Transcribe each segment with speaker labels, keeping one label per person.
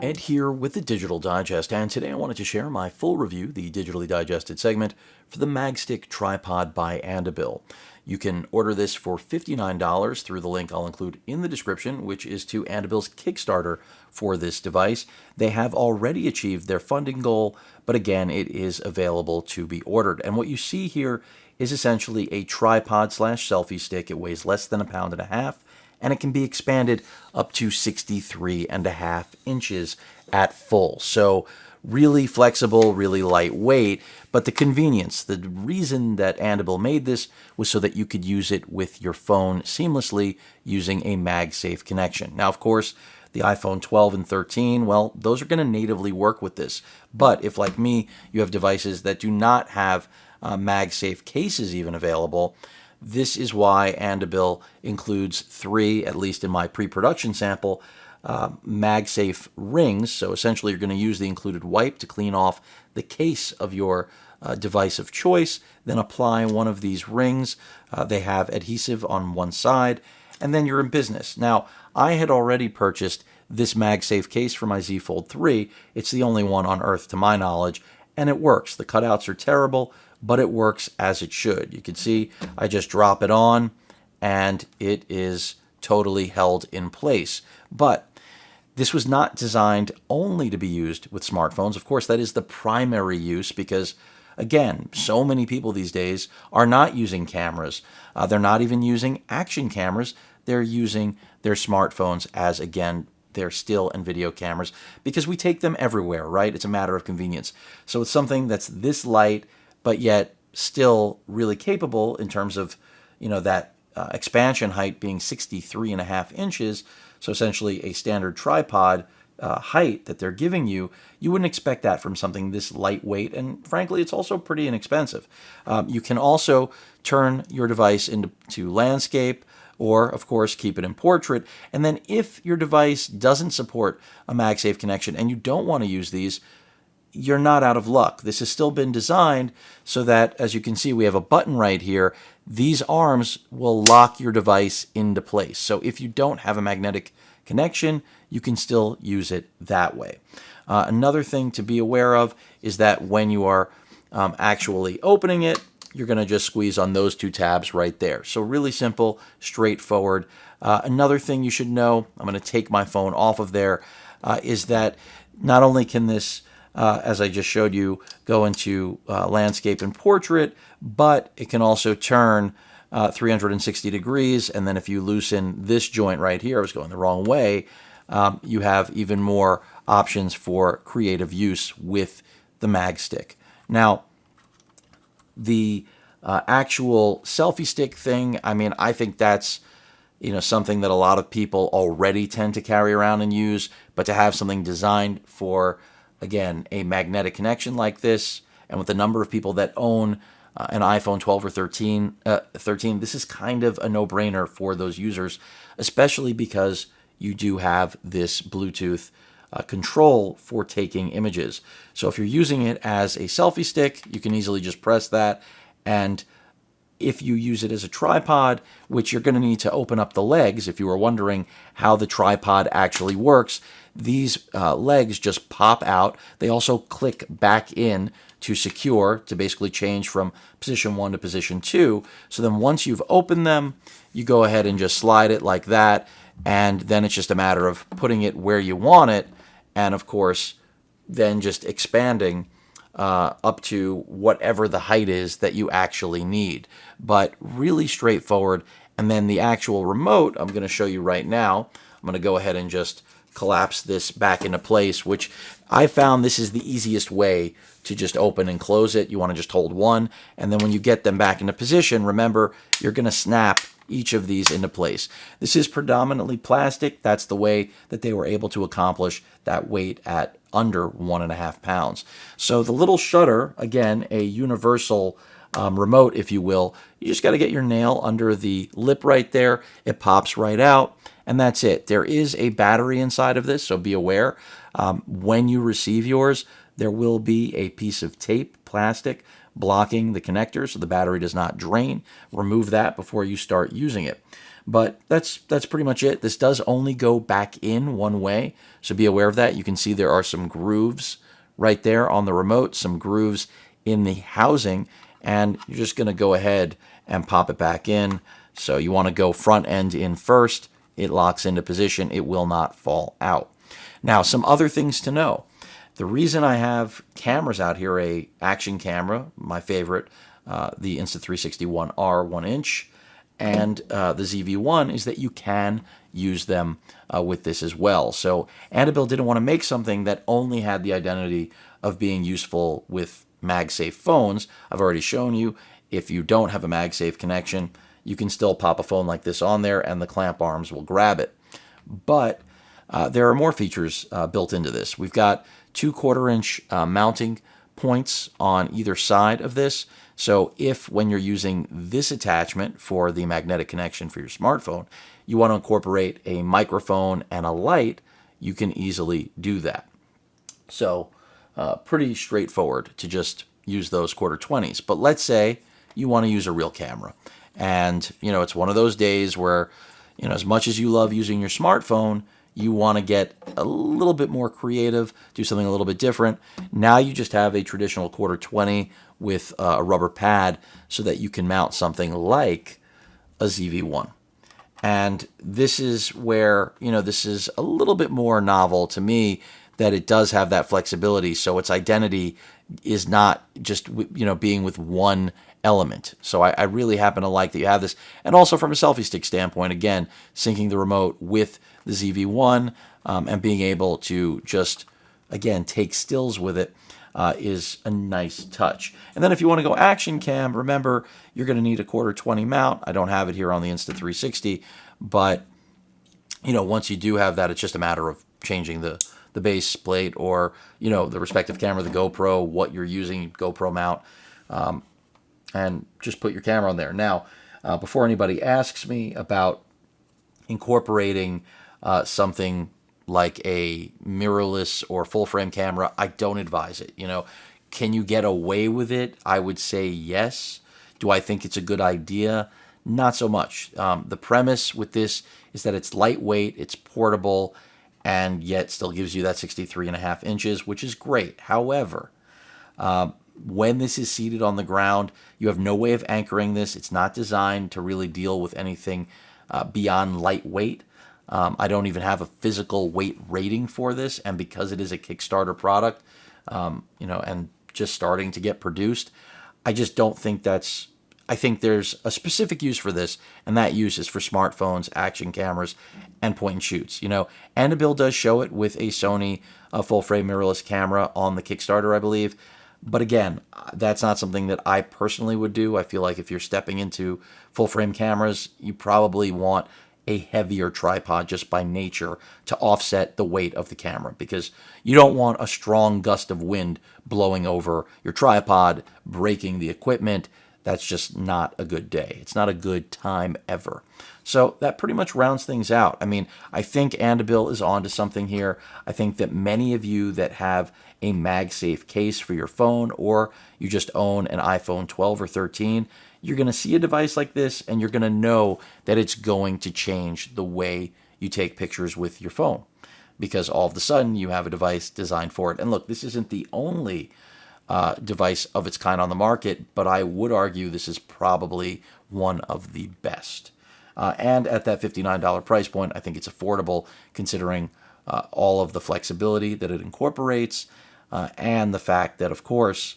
Speaker 1: Ed here with the Digital Digest, and today I wanted to share my full review, the digitally digested segment, for the Magstick Tripod by Andobil. You can order this for $59 through the link I'll include in the description, which is to Andobil's Kickstarter for this device. They have already achieved their funding goal, but again, it is available to be ordered. And what you see here is essentially a tripod slash selfie stick. It weighs less than 1.5 pounds, and it can be expanded up to 63.5 inches at full. So really flexible, really lightweight, but the convenience, the reason that Andobil made this was so that you could use it with your phone seamlessly using a Magsafe connection. Now, of course, the iPhone 12 and 13, well, those are going to natively work with this. But if, like me, you have devices that do not have Magsafe cases even available, this is why Andobil includes 3, at least in my pre-production sample, Magsafe rings. So essentially you're going to use the included wipe to clean off the case of your device of choice, then apply one of these rings. They have adhesive on one side, and then you're in business. Now, I had already purchased this Magsafe case for my Z Fold 3. It's the only one on Earth to my knowledge, and it works. The cutouts are terrible, but it works as it should. You can see I just drop it on and it is totally held in place. But this was not designed only to be used with smartphones. Of course, that is the primary use because, again, so many people these days are not using cameras. They're not even using action cameras. They're using their smartphones as, again, their still and video cameras because we take them everywhere, right? It's a matter of convenience. So it's something that's this light, but yet still really capable in terms of, that expansion height being 63.5 inches. So essentially a standard tripod height that they're giving you, you wouldn't expect that from something this lightweight. And frankly, it's also pretty inexpensive. You can also turn your device into landscape, or of course keep it in portrait. And then if your device doesn't support a MagSafe connection and you don't want to use these, you're not out of luck. This has still been designed so that, as you can see, we have a button right here. These arms will lock your device into place. So if you don't have a magnetic connection, you can still use it that way. Another thing to be aware of is that when you are actually opening it, you're going to just squeeze on those 2 tabs right there. So really simple, straightforward. Another thing you should know, I'm going to take my phone off of there, is that not only can this as I just showed you, go into landscape and portrait, but it can also turn 360 degrees. And then if you loosen this joint right here, I was going the wrong way, you have even more options for creative use with the Magstick. Now, the actual selfie stick thing, I think that's something that a lot of people already tend to carry around and use, but to have something designed for, again, a magnetic connection like this, and with the number of people that own an iPhone 12 or 13, this is kind of a no-brainer for those users, especially because you do have this Bluetooth control for taking images. So if you're using it as a selfie stick, you can easily just press that, and if you use it as a tripod, which you're going to need to open up the legs, if you were wondering how the tripod actually works, these legs just pop out. They also click back in to secure, to basically change from position 1 to position 2. So then once you've opened them, you go ahead and just slide it like that, and then it's just a matter of putting it where you want it, and of course, then just expanding up to whatever the height is that you actually need. But really straightforward. And then the actual remote, I'm going to show you right now. I'm going to go ahead and just collapse this back into place, which I found this is the easiest way to just open and close it. You want to just hold one, and then when you get them back into position, remember, you're going to snap each of these into place. This is predominantly plastic. That's the way that they were able to accomplish that weight at under 1.5 pounds. So the little shutter, again, a universal remote, if you will, you just got to get your nail under the lip right there. It pops right out, and that's it. There is a battery inside of this, so be aware. When you receive yours, there will be a piece of tape, plastic, blocking the connector so the battery does not drain. Remove that before you start using it. But that's pretty much it. This does only go back in one way, so be aware of that. You can see there are some grooves right there on the remote, some grooves in the housing, and you're just going to go ahead and pop it back in. So you want to go front end in first. It locks into position. It will not fall out. Now, some other things to know. The reason I have cameras out here, a action camera, my favorite, the Insta360 1R 1-inch, and the ZV-1, is that you can use them with this as well. So Andobil didn't want to make something that only had the identity of being useful with Magsafe phones. I've already shown you, if you don't have a Magsafe connection, you can still pop a phone like this on there and the clamp arms will grab it. But there are more features built into this. We've got 2 1/4-inch mounting points on either side of this. So if, when you're using this attachment for the magnetic connection for your smartphone, you want to incorporate a microphone and a light, you can easily do that. So pretty straightforward to just use those 1/4-20s. But let's say you want to use a real camera. And, it's one of those days where, as much as you love using your smartphone, you want to get a little bit more creative, do something a little bit different. Now you just have a traditional 1/4-20 with a rubber pad so that you can mount something like a ZV-1. And this is where, this is a little bit more novel to me, that it does have that flexibility. So its identity is not just, being with one element. So I really happen to like that you have this. And also from a selfie stick standpoint, again, syncing the remote with the ZV-1 and being able to just, again, take stills with it is a nice touch. And then if you want to go action cam, remember, you're going to need a 1/4-20 mount. I don't have it here on the Insta360, but, once you do have that, it's just a matter of changing the base plate or, the respective camera, the GoPro, what you're using, GoPro mount, and just put your camera on there. Now, before anybody asks me about incorporating something like a mirrorless or full frame camera, I don't advise it. Can you get away with it? I would say yes. Do I think it's a good idea? Not so much. The premise with this is that it's lightweight, it's portable, and yet still gives you that 63.5 inches, which is great. However, when this is seated on the ground, you have no way of anchoring this. It's not designed to really deal with anything beyond lightweight. I don't even have a physical weight rating for this, and because it is a Kickstarter product, and just starting to get produced, I just don't think that's... I think there's a specific use for this, and that use is for smartphones, action cameras, and point and shoots. Andobil does show it with a Sony full-frame mirrorless camera on the Kickstarter, I believe. But again, that's not something that I personally would do. I feel like if you're stepping into full-frame cameras, you probably want a heavier tripod just by nature to offset the weight of the camera, because you don't want a strong gust of wind blowing over your tripod, breaking the equipment. That's just not a good day. It's not a good time ever. So that pretty much rounds things out. I mean, I think Andobil is onto something here. I think that many of you that have a MagSafe case for your phone, or you just own an iPhone 12 or 13, you're going to see a device like this and you're going to know that it's going to change the way you take pictures with your phone, because all of a sudden you have a device designed for it. And look, this isn't the only device of its kind on the market, but I would argue this is probably one of the best. And at that $59 price point, I think it's affordable considering all of the flexibility that it incorporates, and the fact that, of course,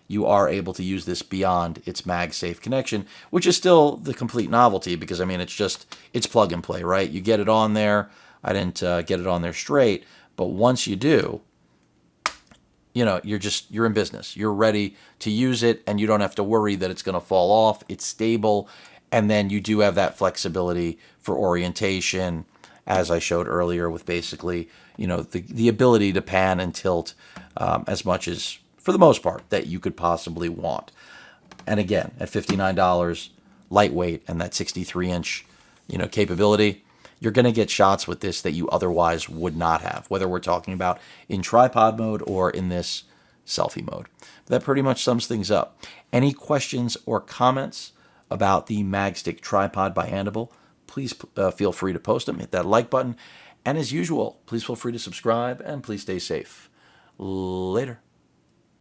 Speaker 1: you are able to use this beyond its MagSafe connection, which is still the complete novelty, because, I mean, it's plug and play, right? You get it on there. I didn't get it on there straight, but once you do, you're in business. You're ready to use it, and you don't have to worry that it's going to fall off. It's stable, and then you do have that flexibility for orientation, as I showed earlier, with basically, the ability to pan and tilt as much as, for the most part, that you could possibly want. And again, at $59, lightweight, and that 63-inch, capability, you're going to get shots with this that you otherwise would not have, whether we're talking about in tripod mode or in this selfie mode. That pretty much sums things up. Any questions or comments about the Magstick Tripod by Andobil, please feel free to post them. Hit that like button. And as usual, please feel free to subscribe and please stay safe. Later.